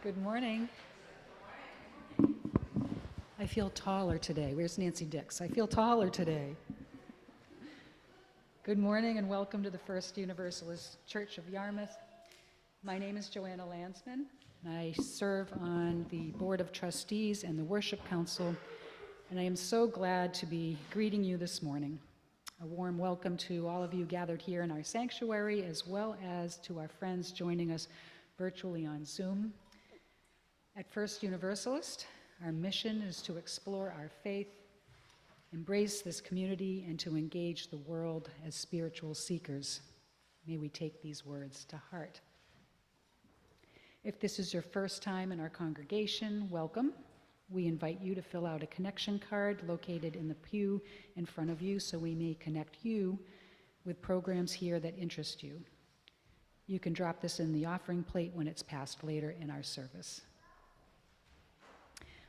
Good morning. I feel taller today. Where's Nancy Dix? I feel taller today. Good morning and welcome to the First Universalist Church of Yarmouth. My name is Joanna Landsman, and I serve on the Board of Trustees and the Worship Council, and I am so glad to be greeting you this morning. A warm welcome to all of you gathered here in our sanctuary, as well as to our friends joining us virtually on Zoom. At First Universalist, our mission is to explore our faith, embrace this community, and to engage the world as spiritual seekers. May we take these words to heart. If this is your first time in our congregation, welcome. We invite you to fill out a connection card located in the pew in front of you so we may connect you with programs here that interest you. You can drop this in the offering plate when it's passed later in our service.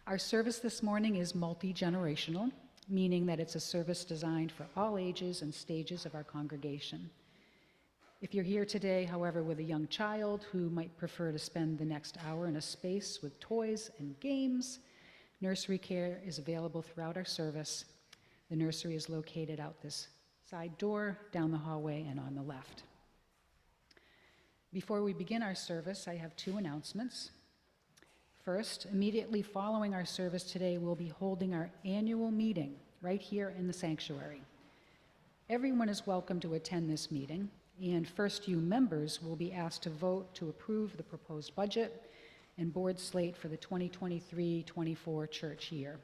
Our service this morning is multi-generational, meaning that it's a service designed for all ages and stages of our congregation. If you're here today, however, with a young child who might prefer to spend the next hour in a space with toys and games, nursery care is available throughout our service. The nursery is located out this side door, down the hallway, and on the left. Before we begin our service, I have two announcements. First, immediately following our service today, we'll be holding our annual meeting right here in the sanctuary. Everyone is welcome to attend this meeting, and First U members will be asked to vote to approve the proposed budget and board slate for the 2023-24 church year.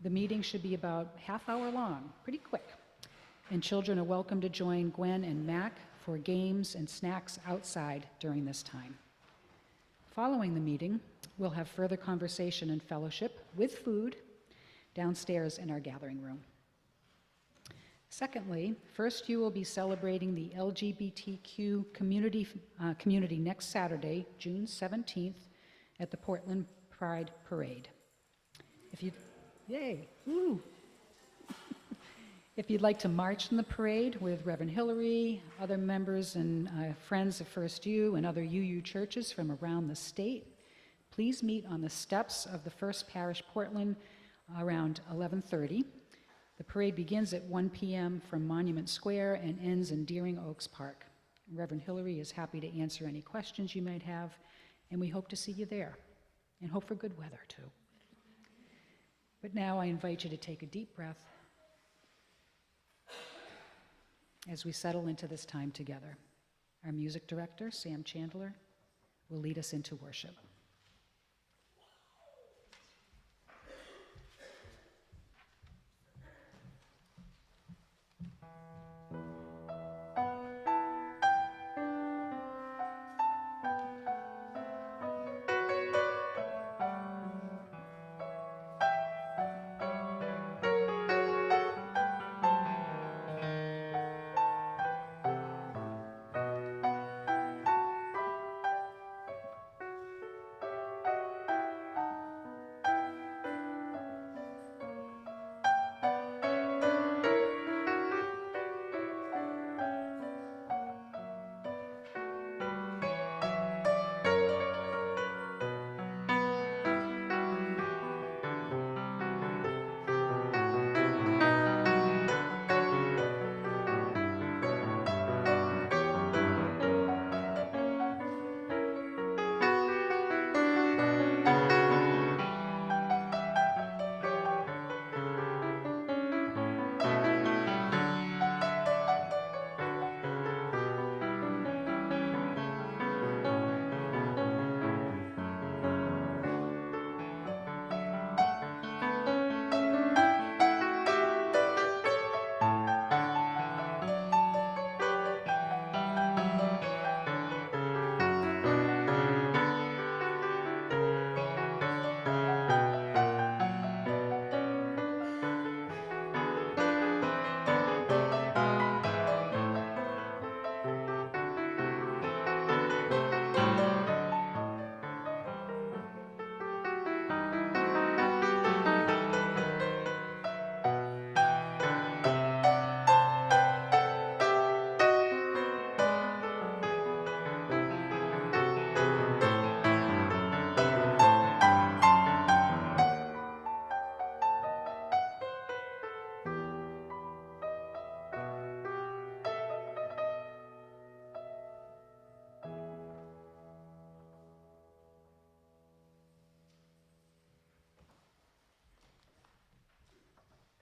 The meeting should be about half hour long, pretty quick, and children are welcome to join Gwen and Mack for games and snacks outside during this time. Following the meeting, we'll have further conversation and fellowship with food downstairs in our gathering room. Secondly, First U will be celebrating the LGBTQ community next Saturday, June 17th, at the Portland Pride Parade. Yay, woo! If you'd like to march in the parade with Rev Hillary, other members and friends of First U and other UU churches from around the state, please meet on the steps of the First Parish Portland around 11:30. The parade begins at 1 p.m. from Monument Square and ends in Deering Oaks Park. Rev Hillary is happy to answer any questions you might have, and we hope to see you there, and hope for good weather too. But now I invite you to take a deep breath as we settle into this time together. Our music director, Sam Chandler, will lead us into worship.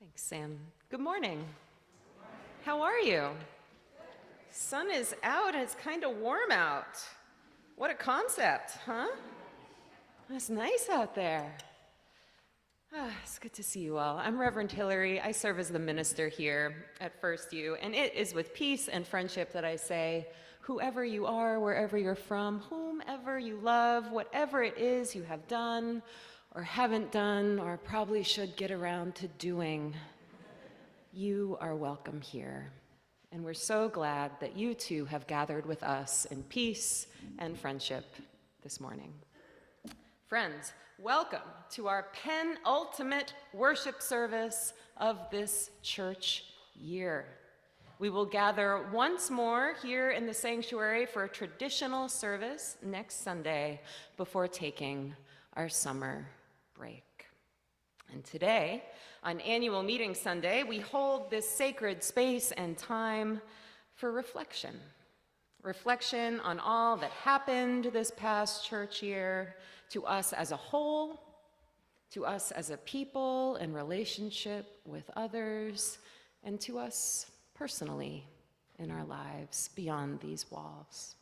Thanks, Sam. Good morning. How are you? Sun is out and it's kind of warm out. What a concept, huh? It's nice out there. It's good to see you all. I'm Rev Hillary. I serve as the minister here at First U, and it is with peace and friendship that I say, whoever you are, wherever you're from, whomever you love, whatever it is you have done or haven't done or probably should get around to doing, you are welcome here. And we're so glad that you too have gathered with us in peace and friendship this morning. Friends, welcome to our penultimate worship service of this church year. We will gather once more here in the sanctuary for a traditional service next Sunday before taking our summer break. And today, on Annual Meeting Sunday, we hold this sacred space and time for reflection. Reflection on all that happened this past church year, to us as a whole, to us as a people in relationship with others, and to us personally in our lives beyond these walls.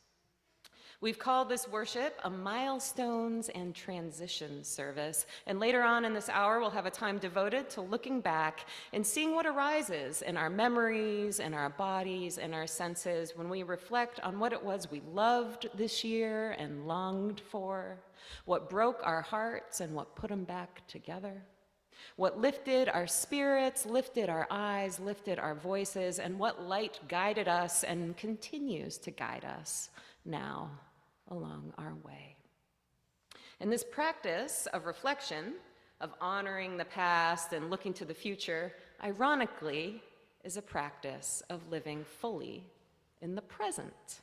We've called this worship a Milestones and Transition service, and later on in this hour we'll have a time devoted to looking back and seeing what arises in our memories, in our bodies, in our senses when we reflect on what it was we loved this year and longed for, what broke our hearts and what put them back together, what lifted our spirits, lifted our eyes, lifted our voices, and what light guided us and continues to guide us now along our way. And this practice of reflection, of honoring the past and looking to the future, ironically, is a practice of living fully in the present.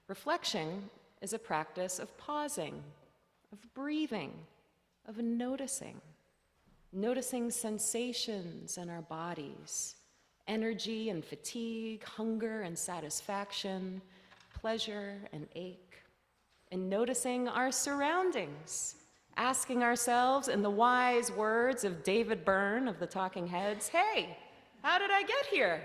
Reflection is a practice of pausing, of breathing, of noticing sensations in our bodies, energy and fatigue, hunger and satisfaction, pleasure and ache, and noticing our surroundings, asking ourselves in the wise words of David Byrne of the Talking Heads, hey, how did I get here?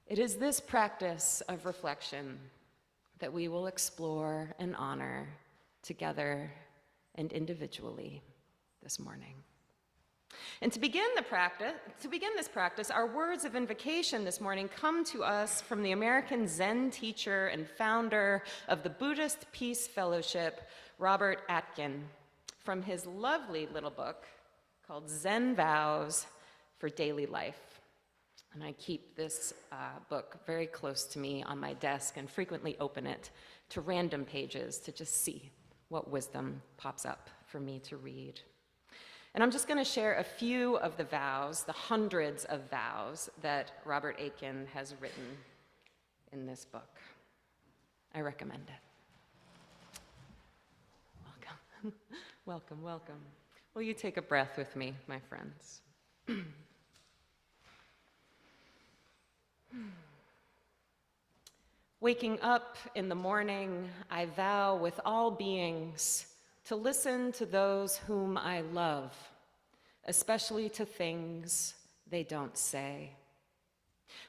It is this practice of reflection that we will explore and honor together and individually this morning. And to begin this practice, our words of invocation this morning come to us from the American Zen teacher and founder of the Buddhist Peace Fellowship, Robert Aitken, from his lovely little book called Zen Vows for Daily Life. And I keep this book very close to me on my desk and frequently open it to random pages to just see what wisdom pops up for me to read. And I'm just going to share a few of the vows, the hundreds of vows that Robert Aitken has written in this book. I recommend it. Welcome. Welcome, welcome. Will you take a breath with me, my friends? Waking up in the morning, I vow with all beings to listen to those whom I love, especially to things they don't say.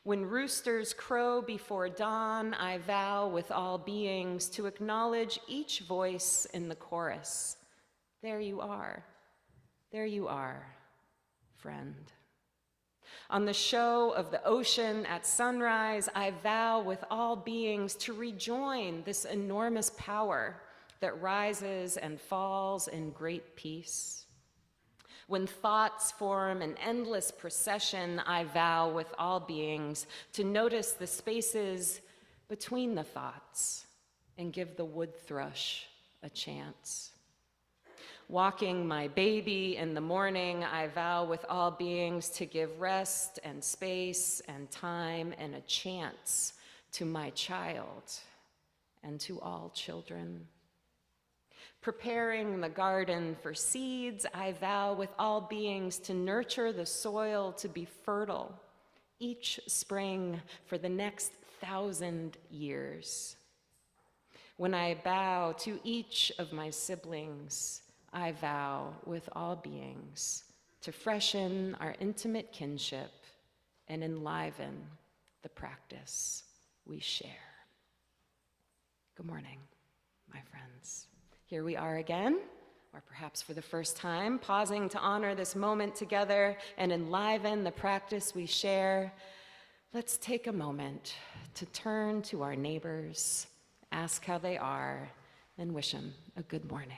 When roosters crow before dawn, I vow with all beings to acknowledge each voice in the chorus. There you are, friend. On the show of the ocean at sunrise, I vow with all beings to rejoin this enormous power that rises and falls in great peace. When thoughts form an endless procession, I vow with all beings to notice the spaces between the thoughts and give the wood thrush a chance. Walking my baby in the morning, I vow with all beings to give rest and space and time and a chance to my child and to all children. Preparing the garden for seeds, I vow with all beings to nurture the soil to be fertile each spring for the next 1,000 years. When I bow to each of my siblings, I vow with all beings to freshen our intimate kinship and enliven the practice we share. Good morning, my friends. Here we are again, or perhaps for the first time, pausing to honor this moment together and enliven the practice we share. Let's take a moment to turn to our neighbors, ask how they are, and wish them a good morning.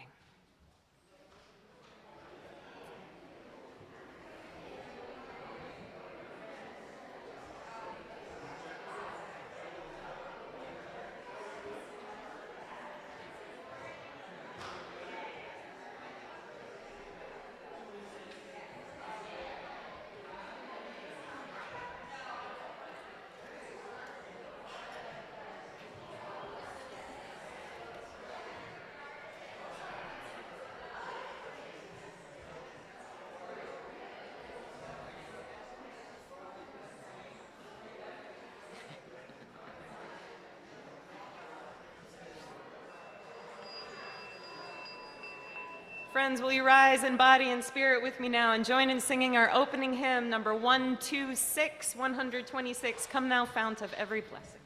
Friends, will you rise in body and spirit with me now and join in singing our opening hymn, number 126, 126, Come Thou Fount of Every Blessing.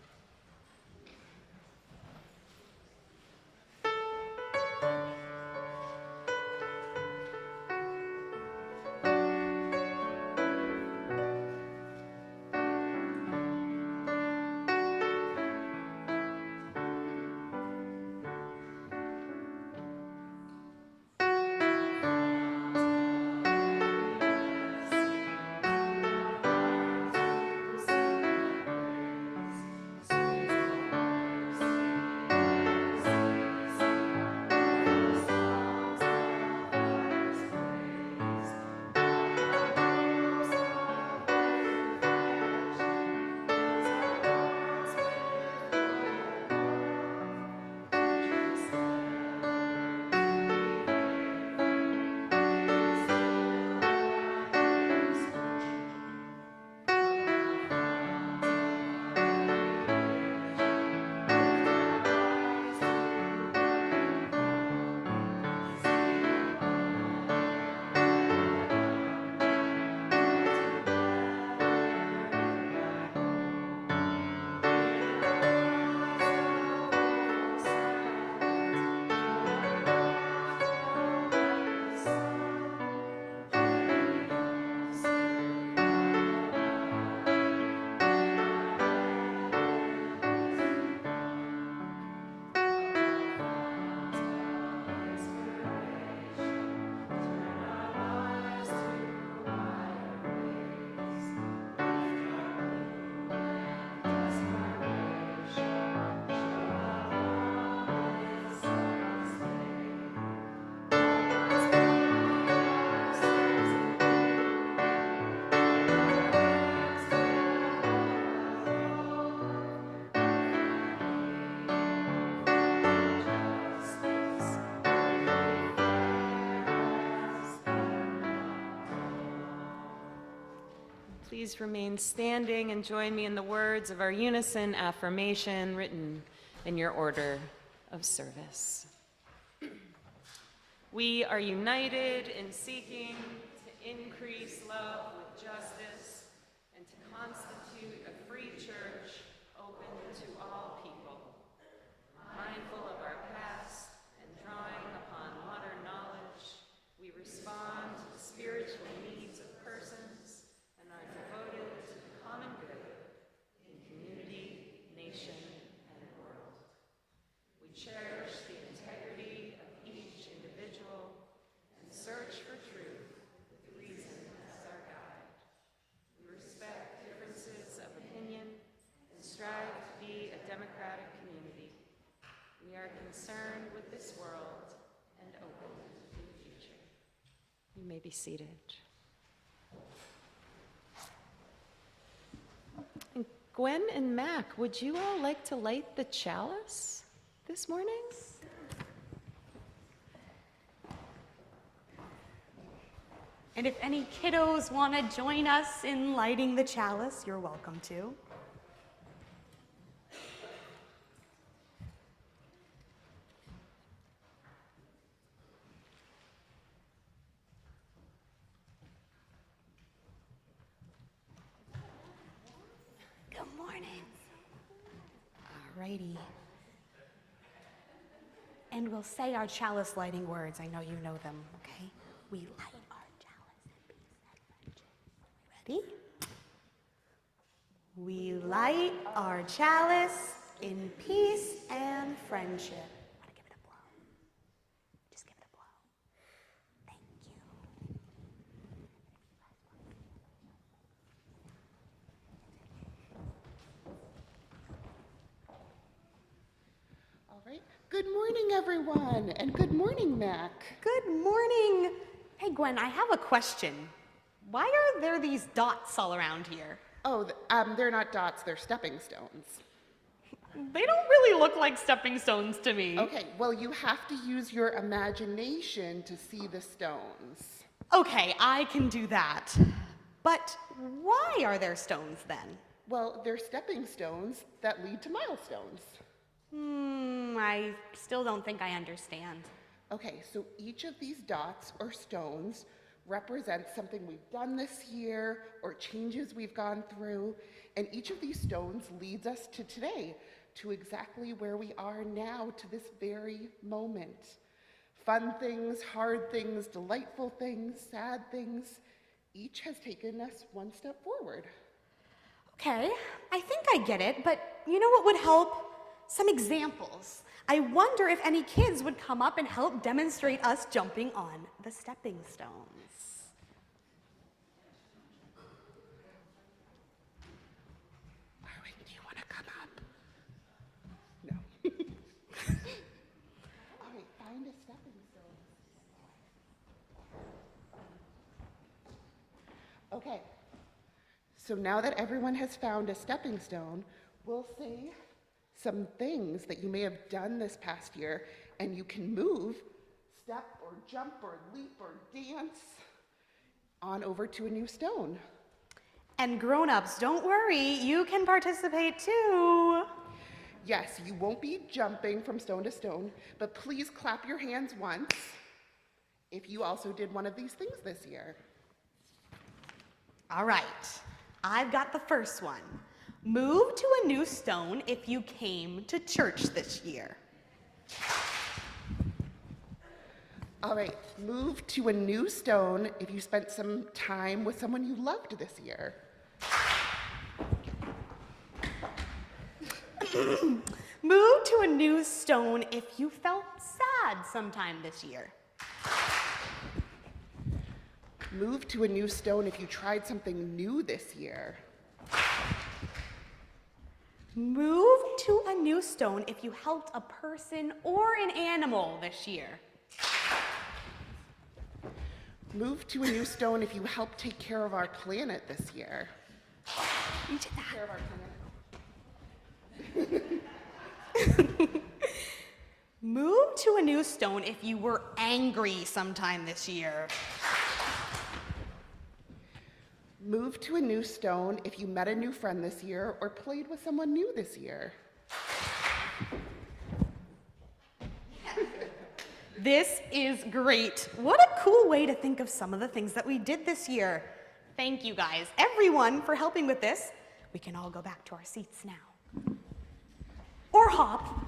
Please remain standing and join me in the words of our unison affirmation written in your order of service. We are united in seeking to increase love with justice and to constitute a free church open to all people. Mindful of our past and drawing upon modern knowledge, we respond to the spiritual needs of persons and are devoted to the common good in community, nation, and world. We cherish the integrity of each individual and search for truth with reason as our guide. We respect differences of opinion and strive to be a democratic community. We are concerned with this world and open to the future. You may be seated. And Gwen and Mack, would you all like to light the chalice this morning? And if any kiddos want to join us in lighting the chalice, you're welcome to. Alrighty. And we'll say our chalice lighting words. I know you know them, okay? We light our chalice in peace and friendship. Ready? We light our chalice in peace and friendship. Want to give it a blow? Just give it a blow. Thank you. All right. Good morning, everyone, and good morning, Mack. Good morning. Hey, Gwen, I have a question. Why are there these dots all around here? Oh, they're not dots, they're stepping stones. They don't really look like stepping stones to me. Okay, well, you have to use your imagination to see the stones. Okay, I can do that. But why are there stones then? Well, they're stepping stones that lead to milestones. I still don't think I understand. Okay, so each of these dots or stones represents something we've done this year or changes we've gone through, and each of these stones leads us to today, to exactly where we are now, to this very moment. Fun things, hard things, delightful things, sad things, each has taken us one step forward. Okay, I think I get it, but you know what would help? Some examples. I wonder if any kids would come up and help demonstrate us jumping on the stepping stones. Arwen, do you want to come up? No. All right, find a stepping stone. Okay, so now that everyone has found a stepping stone, we'll say some things that you may have done this past year, and you can move, step or jump or leap or dance on over to a new stone. And grown-ups, don't worry, you can participate too. Yes, you won't be jumping from stone to stone, but please clap your hands once if you also did one of these things this year. All right, I've got the first one. Move to a new stone if you came to church this year. All right, move to a new stone if you spent some time with someone you loved this year. Move to a new stone if you felt sad sometime this year. Move to a new stone if you tried something new this year. Move to a new stone if you helped a person or an animal this year. Move to a new stone if you helped take care of our planet this year. You did that. Care of our planet. Move to a new stone if you were angry sometime this year. Move to a new stone if you met a new friend this year or played with someone new this year. This is great. What a cool way to think of some of the things that we did this year. Thank you guys, everyone, for helping with this. We can all go back to our seats now. Or hop.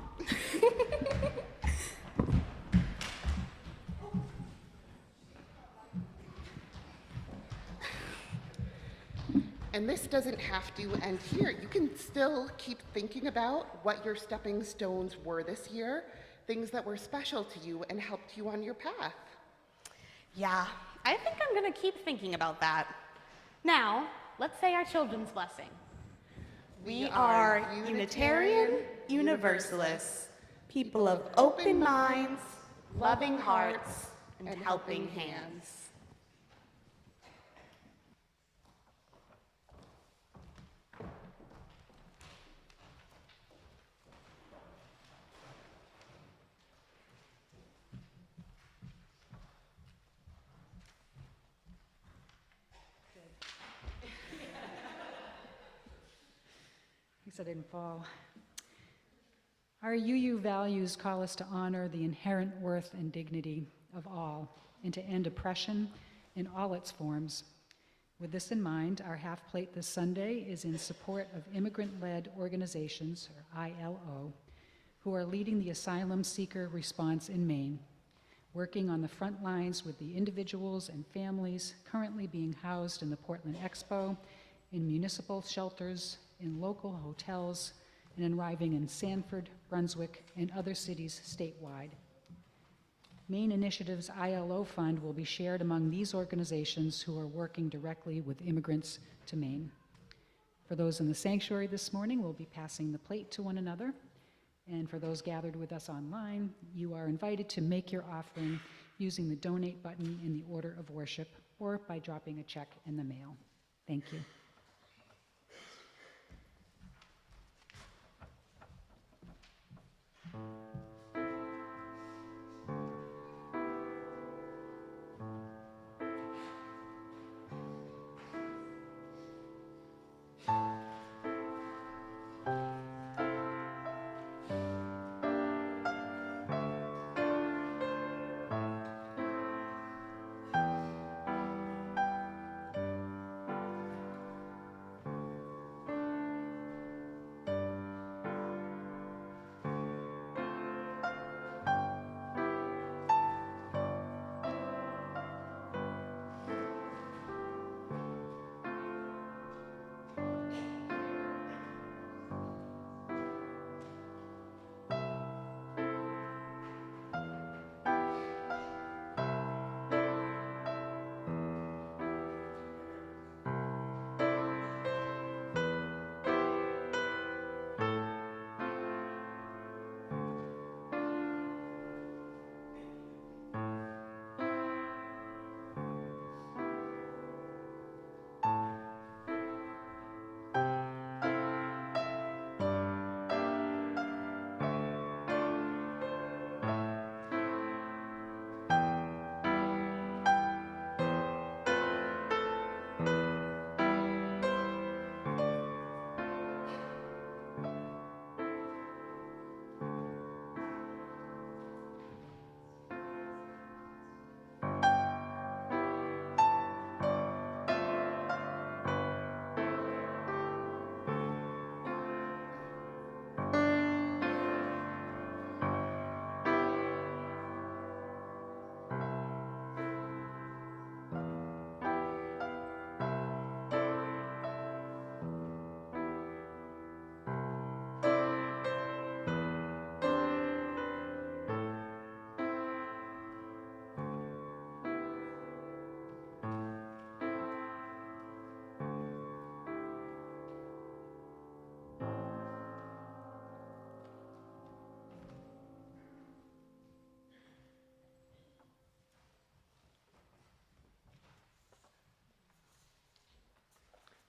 And this doesn't have to end here. You can still keep thinking about what your stepping stones were this year, things that were special to you and helped you on your path. Yeah, I think I'm gonna keep thinking about that. Now, let's say our children's blessing. We are Unitarian Universalists, people of open minds, loving hearts, and helping hands. I didn't fall. Our UU values call us to honor the inherent worth and dignity of all and to end oppression in all its forms. With this in mind, our half plate this Sunday is in support of immigrant-led organizations, or ILO, who are leading the asylum seeker response in Maine, working on the front lines with the individuals and families currently being housed in the Portland Expo, in municipal shelters, in local hotels, and arriving in Sanford, Brunswick, and other cities statewide. Maine Initiative's ILO fund will be shared among these organizations who are working directly with immigrants to Maine. For those in the sanctuary this morning, we'll be passing the plate to one another. And for those gathered with us online, you are invited to make your offering using the donate button in the order of worship or by dropping a check in the mail. Thank you.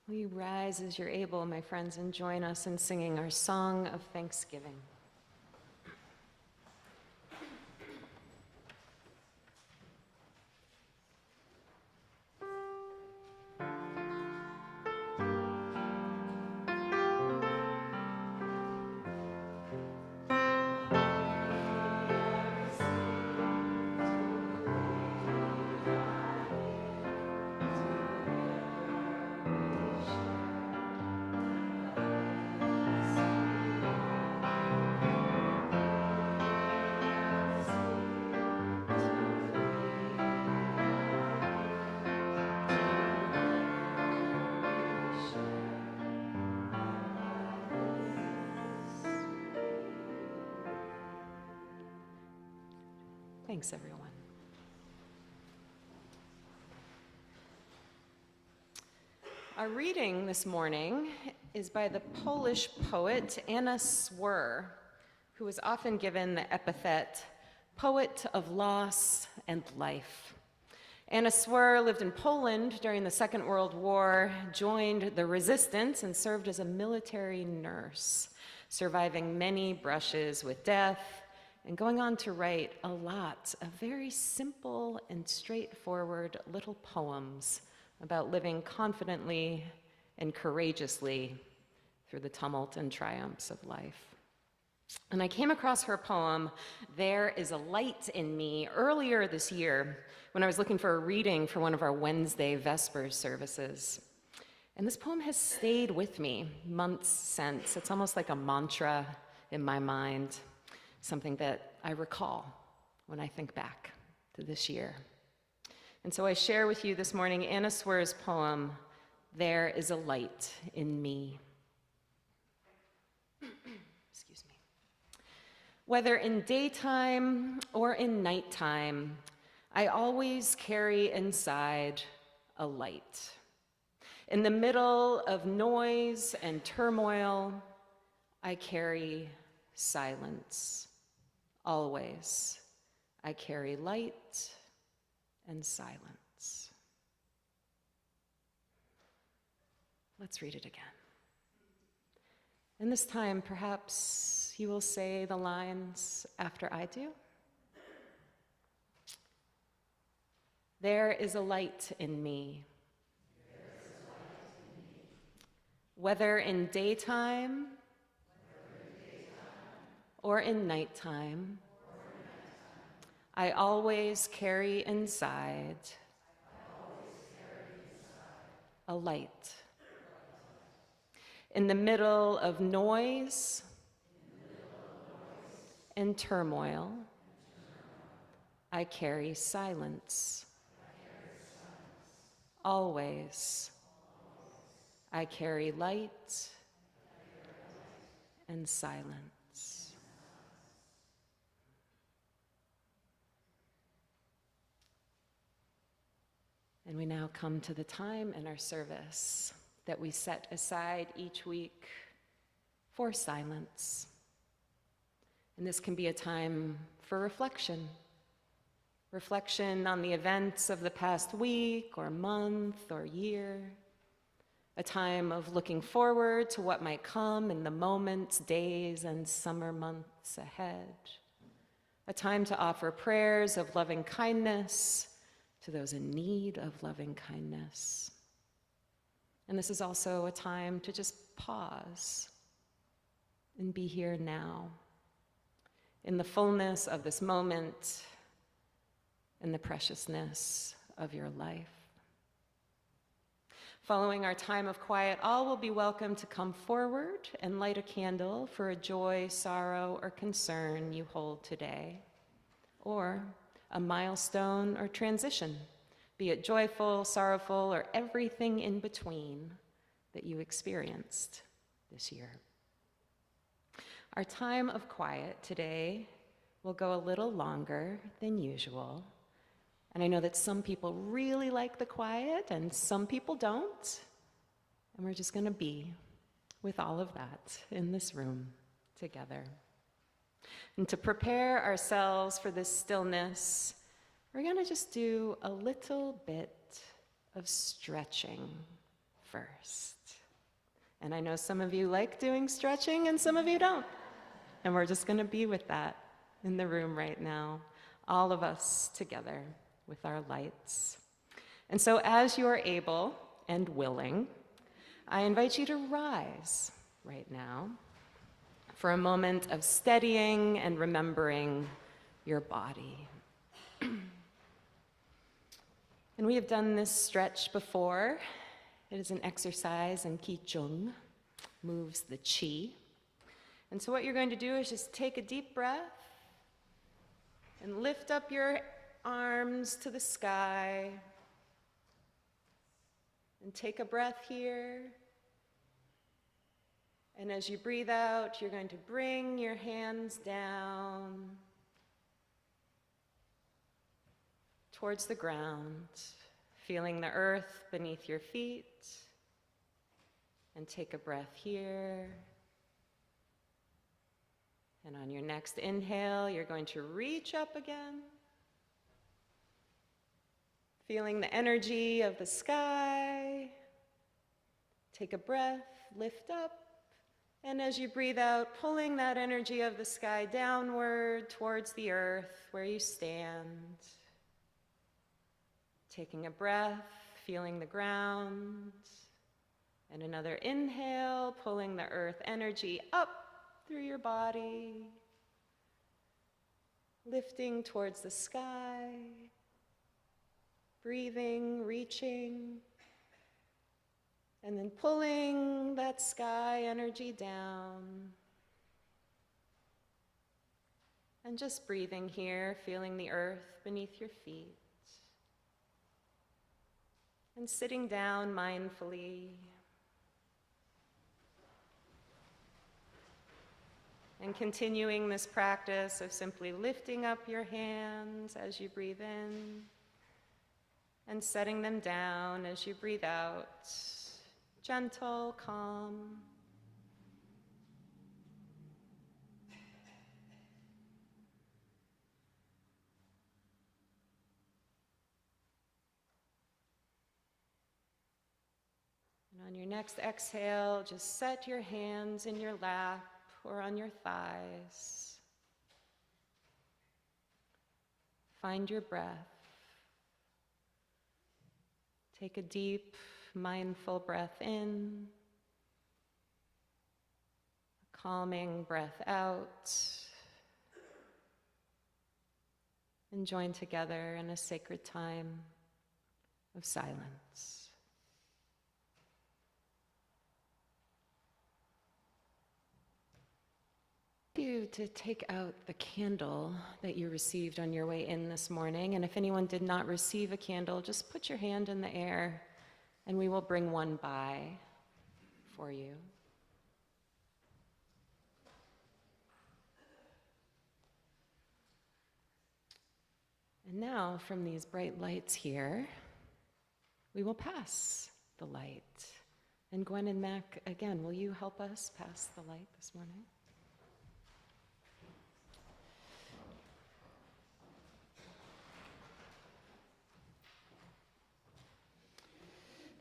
Will you rise as you're able, my friends, and join us in singing our song of thanksgiving. Thanks, everyone. Our reading this morning is by the Polish poet Anna Swer, who is often given the epithet poet of loss and life. Anna Swer lived in Poland during the Second World War, joined the resistance, and served as a military nurse, surviving many brushes with death, and going on to write a lot of very simple and straightforward little poems about living confidently and courageously through the tumult and triumphs of life. And I came across her poem, There Is a Light in Me, earlier this year when I was looking for a reading for one of our Wednesday Vespers services. And this poem has stayed with me months since. It's almost like a mantra in my mind, something that I recall when I think back to this year. And so I share with you this morning Anna Swear's poem, There Is a Light in Me. Excuse me. Whether in daytime or in nighttime, I always carry inside a light. In the middle of noise and turmoil, I carry silence. Always, I carry light and silence. Let's read it again. And this time, perhaps you will say the lines after I do. There is a light in me. Whether in daytime or in nighttime, I always carry inside a light. In the middle of noise and turmoil, I carry silence. Always, I carry light and silence. And we now come to the time in our service that we set aside each week for silence. And this can be a time for reflection. Reflection on the events of the past week or month or year. A time of looking forward to what might come in the moments, days, and summer months ahead. A time to offer prayers of loving kindness to those in need of loving kindness. And this is also a time to just pause and be here now, in the fullness of this moment and the preciousness of your life. Following our time of quiet, all will be welcome to come forward and light a candle for a joy, sorrow, or concern you hold today, or a milestone or transition, be it joyful, sorrowful, or everything in between that you experienced this year. Our time of quiet today will go a little longer than usual. And I know that some people really like the quiet and some people don't. And we're just going to be with all of that in this room together. And to prepare ourselves for this stillness, we're going to just do a little bit of stretching first. And I know some of you like doing stretching and some of you don't. And we're just going to be with that in the room right now, all of us together with our lights. And so as you are able and willing, I invite you to rise right now for a moment of steadying and remembering your body. And we have done this stretch before. It is an exercise in Qi Chung, moves the qi. And so what you're going to do is just take a deep breath and lift up your arms to the sky. And take a breath here. And as you breathe out, you're going to bring your hands down towards the ground, feeling the earth beneath your feet. And take a breath here. And on your next inhale, you're going to reach up again, feeling the energy of the sky. Take a breath, lift up, and as you breathe out, pulling that energy of the sky downward towards the earth where you stand. Taking a breath, feeling the ground, and another inhale, pulling the earth energy up through your body, lifting towards the sky, breathing, reaching, and then pulling that sky energy down. And just breathing here, feeling the earth beneath your feet. And sitting down mindfully. And continuing this practice of simply lifting up your hands as you breathe in and setting them down as you breathe out. Gentle, calm. And on your next exhale, just set your hands in your lap or on your thighs. Find your breath. Take a deep, mindful breath in, a calming breath out, and join together in a sacred time of silence. You to take out the candle that you received on your way in this morning, and if anyone did not receive a candle, just put your hand in the air and we will bring one by for you. And now from these bright lights here, we will pass the light. And Gwen and Mack, again, will you help us pass the light this morning?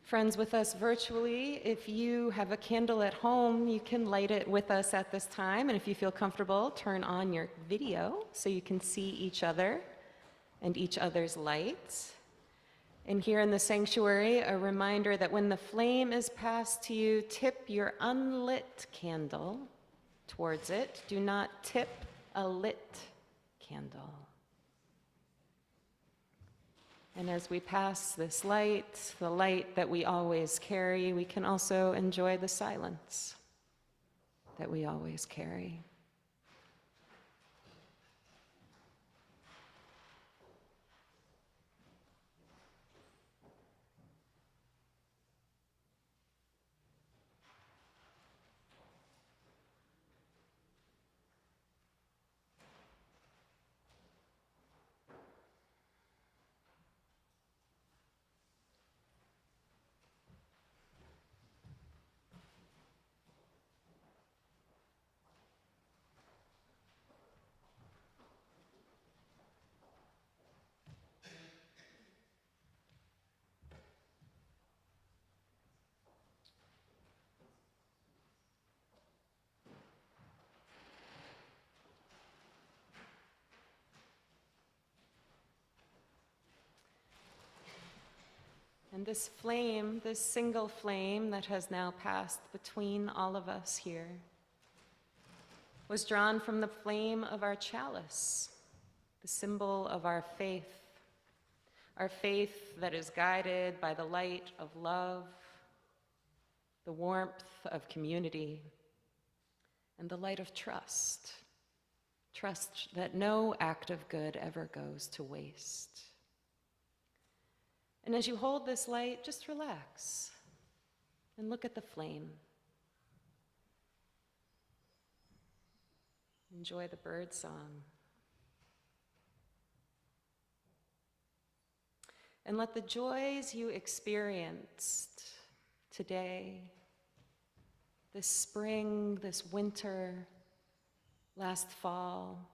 Friends with us virtually, if you have a candle at home, you can light it with us at this time. And if you feel comfortable, turn on your video so you can see each other and each other's lights. And here in the sanctuary, a reminder that when the flame is passed to you, tip your unlit candle towards it. Do not tip a lit candle. And as we pass this light, the light that we always carry, we can also enjoy the silence that we always carry. And this flame, this single flame that has now passed between all of us here, was drawn from the flame of our chalice, the symbol of our faith that is guided by the light of love, the warmth of community, and the light of trust. Trust that no act of good ever goes to waste. And as you hold this light, just relax and look at the flame. Enjoy the bird song. And let the joys you experienced today, this spring, this winter, last fall,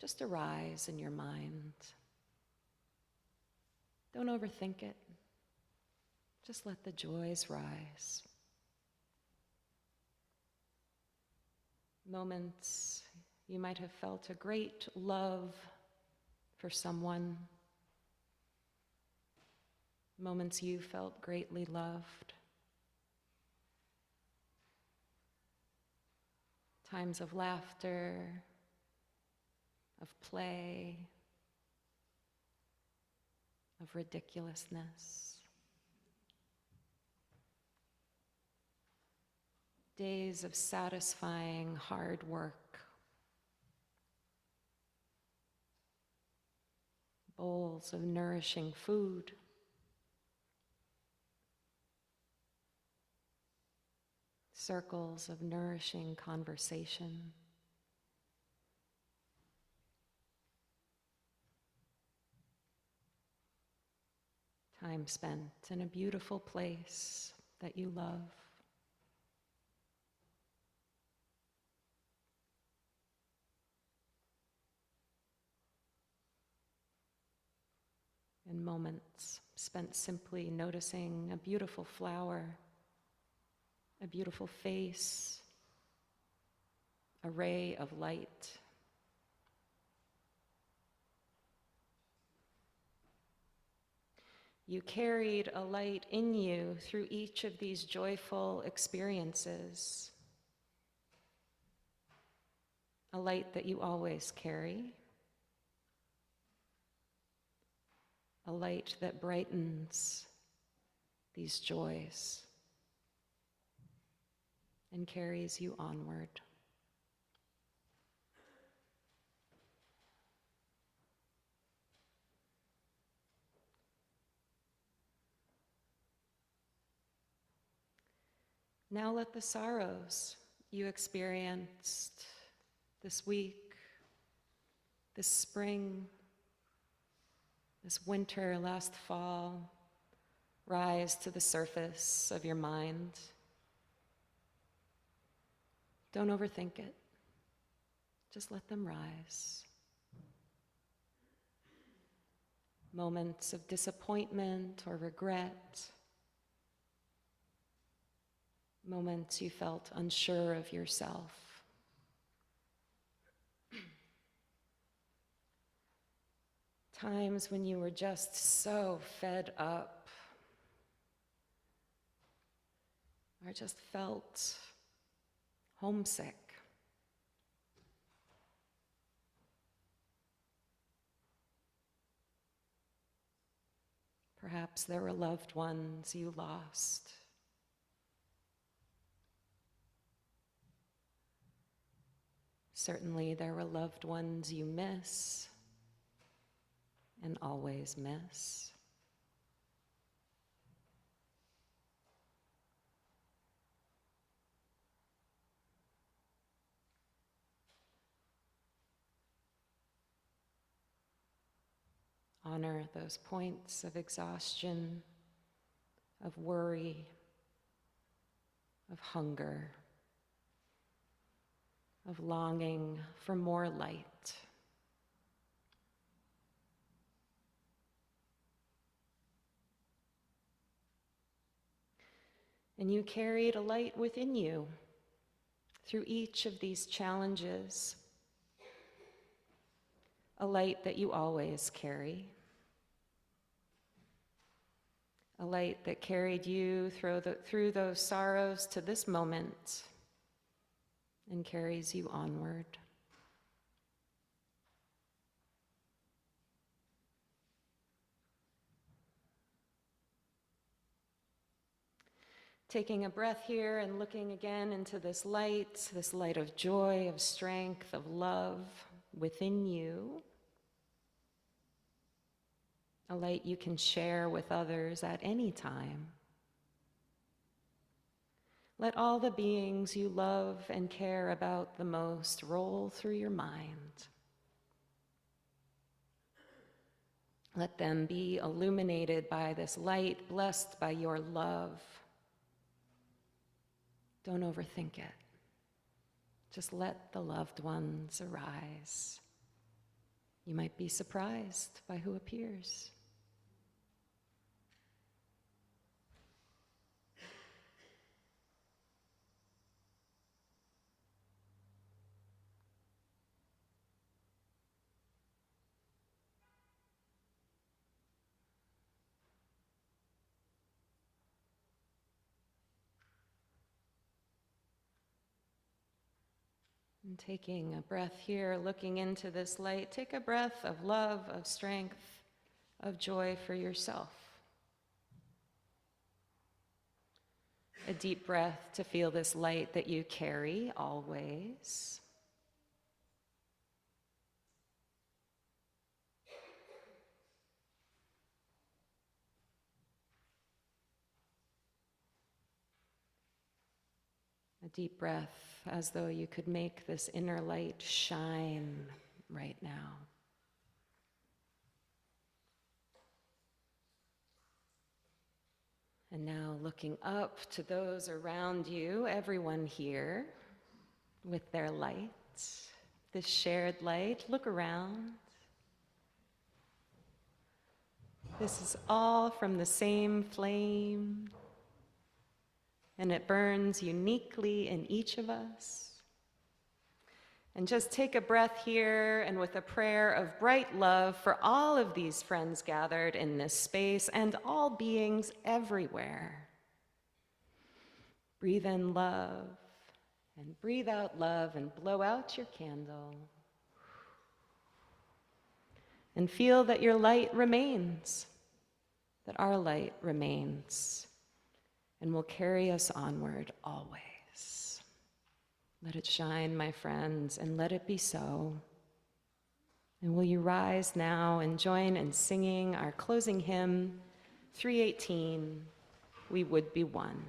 just arise in your mind. Don't overthink it. Just let the joys rise. Moments you might have felt a great love for someone. Moments you felt greatly loved. times of laughter, of play, of ridiculousness. Days of satisfying hard work. Bowls of nourishing food. Circles of nourishing conversation. Time spent in a beautiful place that you love. And moments spent simply noticing a beautiful flower, a beautiful face, a ray of light. You carried a light in you through each of these joyful experiences, a light that you always carry, a light that brightens these joys and carries you onward. Now let the sorrows you experienced this week, this spring, this winter, last fall, rise to the surface of your mind. Don't overthink it. Just let them rise. Moments of disappointment or regret. Moments you felt unsure of yourself. Times when you were just so fed up, or just felt homesick. Perhaps there were loved ones you lost. Certainly there were loved ones you miss and always miss. Honor those points of exhaustion, of worry, of hunger, of longing for more light. And you carried a light within you through each of these challenges, a light that you always carry, a light that carried you through those sorrows to this moment and carries you onward. Taking a breath here and looking again into this light of joy, of strength, of love within you. A light you can share with others at any time. Let all the beings you love and care about the most roll through your mind. Let them be illuminated by this light, blessed by your love. Don't overthink it. Just let the loved ones arise. You might be surprised by who appears. And taking a breath here, looking into this light, take a breath of love, of strength, of joy for yourself. A deep breath to feel this light that you carry always. A deep breath as though you could make this inner light shine right now. And now looking up to those around you, everyone here with their light, this shared light, look around. This is all from the same flame, and it burns uniquely in each of us. And just take a breath here, and with a prayer of bright love for all of these friends gathered in this space and all beings everywhere. Breathe in love, and breathe out love, and blow out your candle. And feel that your light remains, that our light remains, and will carry us onward always. Let it shine, my friends, and let it be so. And will you rise now and join in singing our closing hymn, 318, We Would Be One.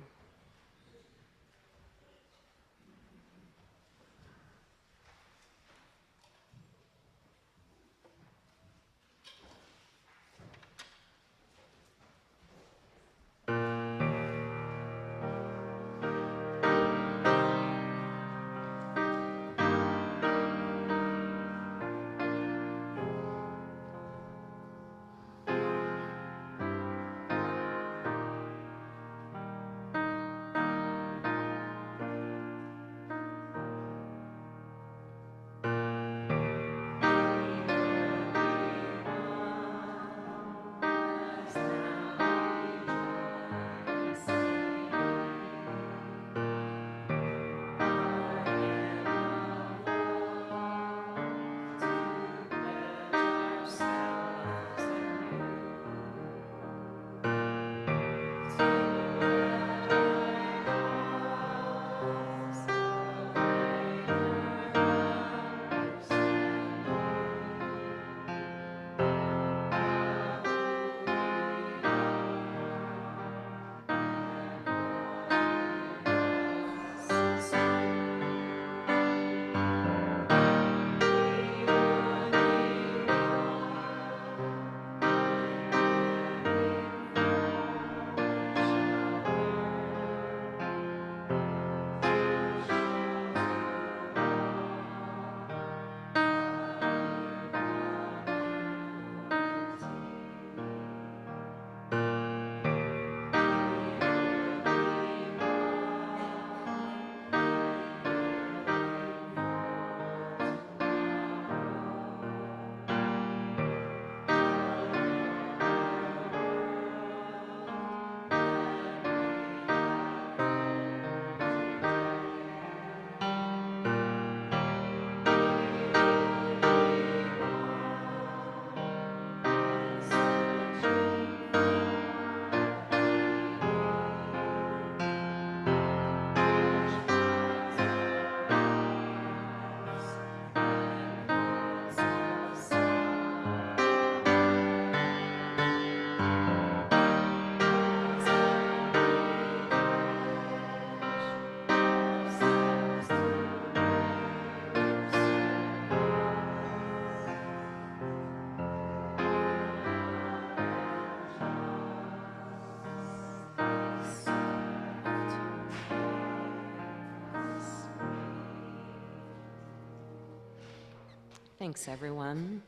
Thanks, everyone.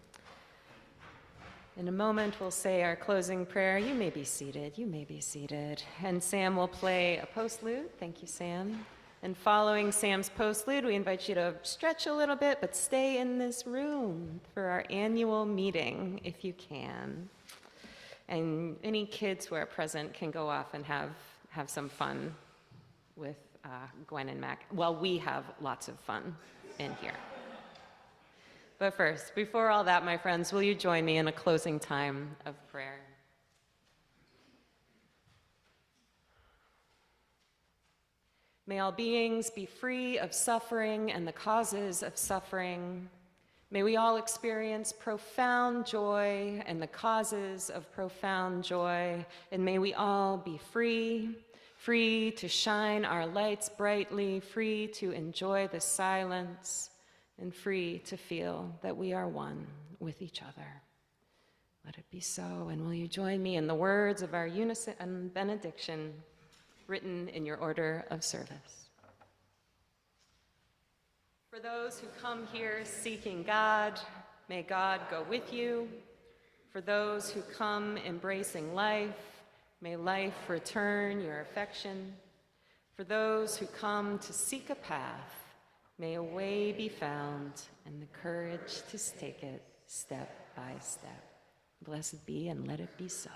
In a moment, we'll say our closing prayer. You may be seated. You may be seated. And Sam will play a postlude. Thank you, Sam. And following Sam's postlude, we invite you to stretch a little bit, but stay in this room for our annual meeting, if you can. And any kids who are present can go off and have some fun with Gwen and Mack. Well, we have lots of fun. in here. But first, before all that, my friends, will you join me in a closing time of prayer? May all beings be free of suffering and the causes of suffering. May we all experience profound joy and the causes of profound joy. And may we all be free, free to shine our lights brightly, free to enjoy the silence, and free to feel that we are one with each other. Let it be so. And will you join me in the words of our unison benediction written in your order of service? For those who come here seeking God, may God go with you. For those who come embracing life, may life return your affection. For those who come to seek a path, may a way be found and the courage to take it step by step. Blessed be and let it be so.